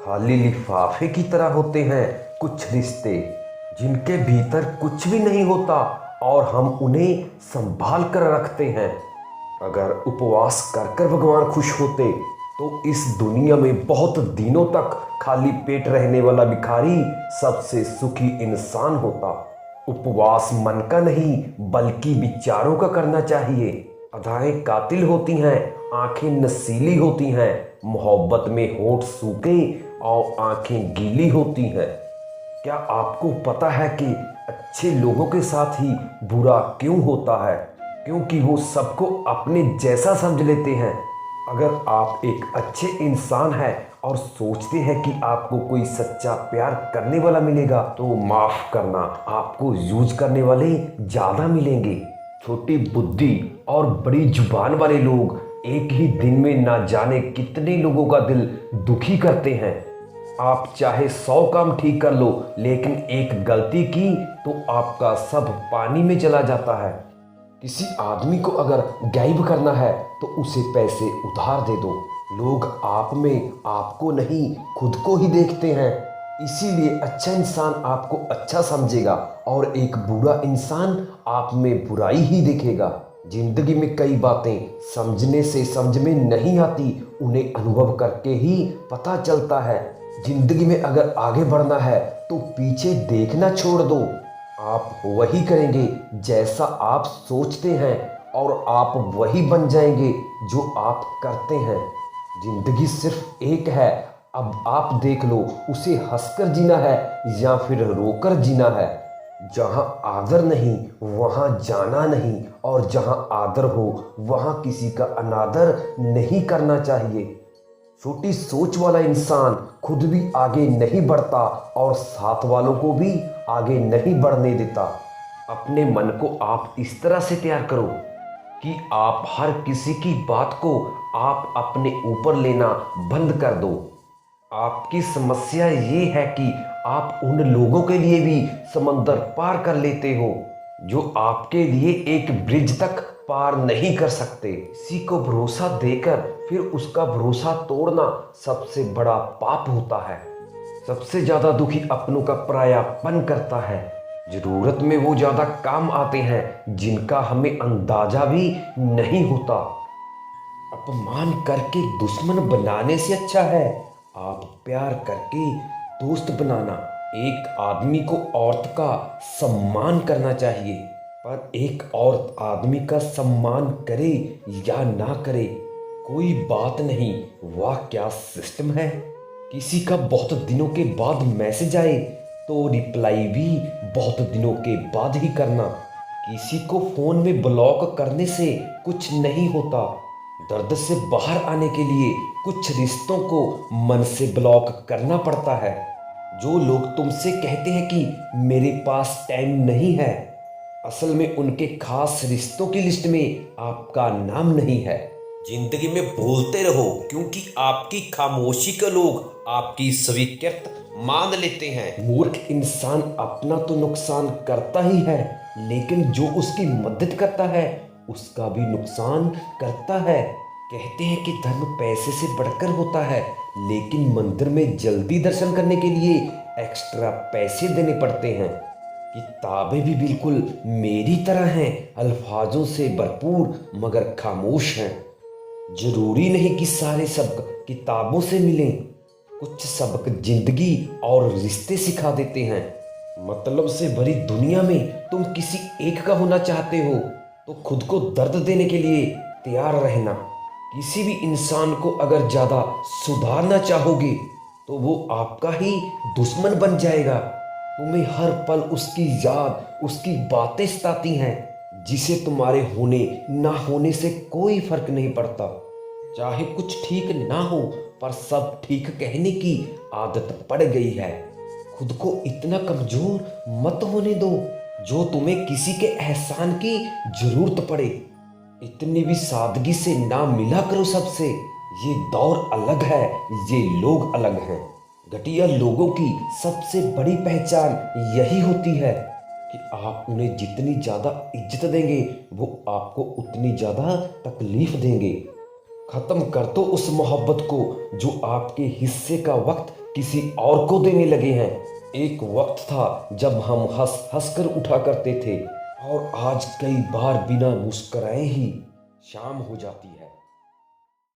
खाली लिफाफे की तरह होते हैं कुछ रिश्ते, जिनके भीतर कुछ भी नहीं होता और हम उन्हें संभाल कर रखते हैं। अगर उपवास कर कर भगवान खुश होते तो इस दुनिया में बहुत दिनों तक खाली पेट रहने वाला भिखारी सबसे सुखी इंसान होता। उपवास मन का नहीं बल्कि विचारों का करना चाहिए। अदाएं कातिल होती हैं, आंखें नशीली होती हैं, मोहब्बत में होठ सूखे और आंखें गीली होती हैं। क्या आपको पता है कि अच्छे लोगों के साथ ही बुरा क्यों होता है? क्योंकि वो सबको अपने जैसा समझ लेते हैं। अगर आप एक अच्छे इंसान हैं और सोचते हैं कि आपको कोई सच्चा प्यार करने वाला मिलेगा, तो माफ करना, आपको यूज करने वाले ज्यादा मिलेंगे। छोटी बुद्धि और बड़ी जुबान वाले लोग एक ही दिन में ना जाने कितने लोगों का दिल दुखी करते हैं। आप चाहे 100 काम ठीक कर लो, लेकिन एक गलती की तो आपका सब पानी में चला जाता है। किसी आदमी को अगर गायब करना है तो उसे पैसे उधार दे दो। लोग आप में आपको नहीं खुद को ही देखते हैं। इसीलिए अच्छा इंसान आपको अच्छा समझेगा और एक बुरा इंसान आप में बुराई ही देखेगा। जिंदगी में कई बातें समझने से समझ में नहीं आती, उन्हें अनुभव करके ही पता चलता है। जिंदगी में अगर आगे बढ़ना है तो पीछे देखना छोड़ दो। आप वही करेंगे जैसा आप सोचते हैं और आप वही बन जाएंगे जो आप करते हैं। जिंदगी सिर्फ एक है, अब आप देख लो, उसे हंसकर जीना है या फिर रोकर जीना है। जहां आदर नहीं वहां जाना नहीं, और जहां आदर हो वहां किसी का अनादर नहीं करना चाहिए। छोटी सोच वाला इंसान खुद भी आगे नहीं बढ़ता और साथ वालों को भी आगे नहीं बढ़ने देता। अपने मन को आप इस तरह से तैयार करो कि आप हर किसी की बात को आप अपने ऊपर लेना बंद कर दो। आपकी समस्या ये है कि आप उन लोगों के लिए भी समंदर पार कर लेते हो जो आपके लिए एक ब्रिज तक पार नहीं कर सकते। किसी को भरोसा देकर फिर उसका भरोसा तोड़ना सबसे बड़ा पाप होता है। सबसे ज्यादा दुखी अपनों का परायापन करता है। जरूरत में वो ज्यादा काम आते हैं जिनका हमें अंदाजा भी नहीं होता। अपमान करके दुश्मन बनाने से अच्छा है आप प्यार करके दोस्त बनाना। एक आदमी को औरत का सम्मान करना चाहिए, पर एक औरत आदमी का सम्मान करे या ना करे कोई बात नहीं। वाह क्या सिस्टम है। किसी का बहुत दिनों के बाद मैसेज आए तो रिप्लाई भी बहुत दिनों के बाद ही करना। किसी को फोन में ब्लॉक करने से कुछ नहीं होता। दर्द से बाहर आने के लिए कुछ रिश्तों को मन से ब्लॉक करना पड़ता है। जो लोग तुमसे कहते हैं कि मेरे पास टाइम नहीं है, असल में उनके खास रिश्तों की लिस्ट में आपका नाम नहीं है। जिंदगी में बोलते रहो, क्योंकि आपकी खामोशी का लोग आपकी स्वीकृत मान लेते हैं। मूर्ख इंसान अपना तो नुकसान करता ही है, लेकिन जो उसकी मदद करता है उसका भी नुकसान करता है। कहते हैं कि धर्म पैसे से बढ़कर होता है, लेकिन मंदिर में जल्दी दर्शन करने के लिए एक्स्ट्रा पैसे देने पड़ते हैं। किताबें भी बिल्कुल मेरी तरह हैं, अल्फाजों से भरपूर मगर खामोश हैं। जरूरी नहीं कि सारे सबक किताबों से मिलें, कुछ सबक जिंदगी और रिश्ते सिखा देते हैं। मतलब से भरी दुनिया में तुम किसी एक का होना चाहते हो तो खुद को दर्द देने के लिए तैयार रहना। किसी भी इंसान को अगर ज्यादा सुधारना चाहोगे तो वो आपका ही दुश्मन बन जाएगा। तुम्हें हर पल उसकी याद, उसकी बातें सताती हैं, जिसे तुम्हारे होने ना होने से कोई फर्क नहीं पड़ता। चाहे कुछ ठीक ना हो, पर सब ठीक कहने की आदत पड़ गई है। खुद को इतना कमजोर मत होने दो जो तुम्हें किसी के एहसान की जरूरत पड़े। इतनी भी सादगी से ना मिला करो सबसे। ये दौर अलग है, ये लोग अलग हैं। घटिया लोगों की सबसे बड़ी पहचान यही होती है कि आप उन्हें जितनी ज्यादा इज्जत देंगे वो आपको उतनी ज्यादा तकलीफ देंगे। खत्म कर दो उस मोहब्बत को जो आपके हिस्से का वक्त किसी और को देने लगे हैं। एक वक्त था जब हम हंस हंस कर उठा करते थे और आज कई बार बिना मुस्कुराए ही शाम हो जाती है।